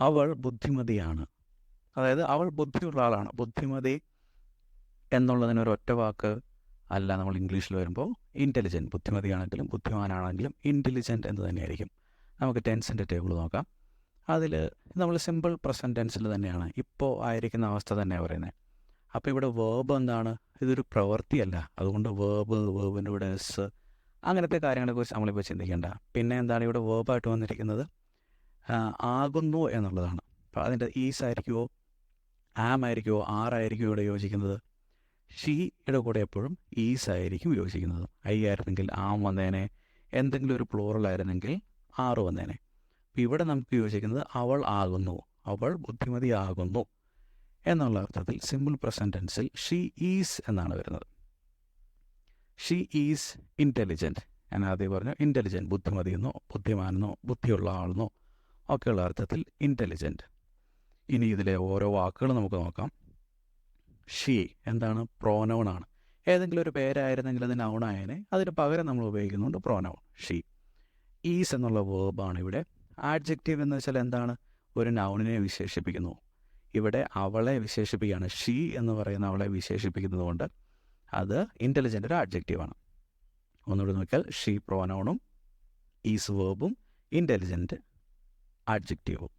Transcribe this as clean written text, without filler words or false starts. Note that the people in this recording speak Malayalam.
അവൾ ബുദ്ധിമതിയാണ്. അതായത് അവൾ ബുദ്ധിയുള്ള ആളാണ്. ബുദ്ധിമതി എന്നുള്ളതിന് ഒരു ഒറ്റ വാക്ക് അല്ല നമ്മൾ ഇംഗ്ലീഷിൽ വരുമ്പോൾ ഇൻ്റലിജൻറ്റ്. ബുദ്ധിമതിയാണെങ്കിലും ബുദ്ധിമാനാണെങ്കിലും ഇൻ്റലിജൻറ്റ് എന്ന് തന്നെയായിരിക്കും. നമുക്ക് ടെൻസിൻ്റെ ടേബിൾ നോക്കാം. അതിൽ നമ്മൾ സിമ്പിൾ പ്രസൻറ്റ് ടെൻസിൽ തന്നെയാണ് ഇപ്പോൾ ആയിരിക്കുന്ന അവസ്ഥ തന്നെയാണ് പറയുന്നത്. അപ്പോൾ ഇവിടെ വേർബ് എന്താണ്? ഇതൊരു പ്രവൃത്തിയല്ല. അതുകൊണ്ട് വേർബിൻ്റെ ഇവിടെ എസ് അങ്ങനത്തെ കാര്യങ്ങളെക്കുറിച്ച് നമ്മളിപ്പോൾ ചിന്തിക്കേണ്ട. പിന്നെ എന്താണ് ഇവിടെ വേർബായിട്ട് വന്നിരിക്കുന്നത്? ആകുന്നു എന്നുള്ളതാണ്. അപ്പോൾ അതിൻ്റെ ഈസ് ആയിരിക്കുമോ, ആം ആയിരിക്കുമോ, ആറായിരിക്കുമോ ഇവിടെ യോജിക്കുന്നത്? ഷീയുടെ കൂടെ എപ്പോഴും ഈസ് ആയിരിക്കും യോജിക്കുന്നത്. ഐ ആയിരുന്നെങ്കിൽ ആം വന്നേനെ, എന്തെങ്കിലും ഒരു പ്ലൂറൽ ആയിരുന്നെങ്കിൽ ആറ് വന്നേനെ. അപ്പോൾ ഇവിടെ നമുക്ക് യോജിക്കുന്നത് അവൾ ആകുന്നു, അവൾ ബുദ്ധിമതിയാകുന്നു എന്നുള്ള അർത്ഥത്തിൽ സിമ്പിൾ പ്രസൻറ്റ് ടെൻസിൽ ഷീ ഈസ് എന്നാണ് വരുന്നത്. She is intelligent. ഞാൻ ആദ്യം പറഞ്ഞു ഇൻ്റലിജൻറ്റ്, ബുദ്ധിമതിയെന്നോ ബുദ്ധിമാനെന്നോ ബുദ്ധിയുള്ള ആളെന്നോ ഒക്കെയുള്ള അർത്ഥത്തിൽ ഇൻ്റലിജൻറ്റ്. ഇനി ഇതിലെ ഓരോ വാക്കുകൾ നമുക്ക് നോക്കാം. ഷീ എന്താണ്? പ്രോനൗണാണ്. ഏതെങ്കിലും ഒരു പേരായിരുന്നെങ്കിൽ അത് നൗണായനെ, അതിന് പകരം നമ്മൾ ഉപയോഗിക്കുന്നുണ്ട് പ്രോനൗൺ ഷീ. ഈസ് എന്നുള്ള വേർബാണ് ഇവിടെ. ആഡ്ജക്റ്റീവ് എന്ന് വെച്ചാൽ എന്താണ്? ഒരു നൗണിനെ വിശേഷിപ്പിക്കുന്നു. ഇവിടെ അവളെ വിശേഷിപ്പിക്കുകയാണ്. ഷീ എന്ന് പറയുന്ന അവളെ വിശേഷിപ്പിക്കുന്നത് കൊണ്ട് അത് ഇൻ്റലിജൻ്റ് ഒരു ആഡ്ജക്റ്റീവാണ്. ഒന്നുകൂടി നോക്കിയാൽ ഷീ പ്രോനൗണും ഈസ് വേർബും ഇൻ്റലിജൻ്റ് ആഡ്ജക്റ്റീവും.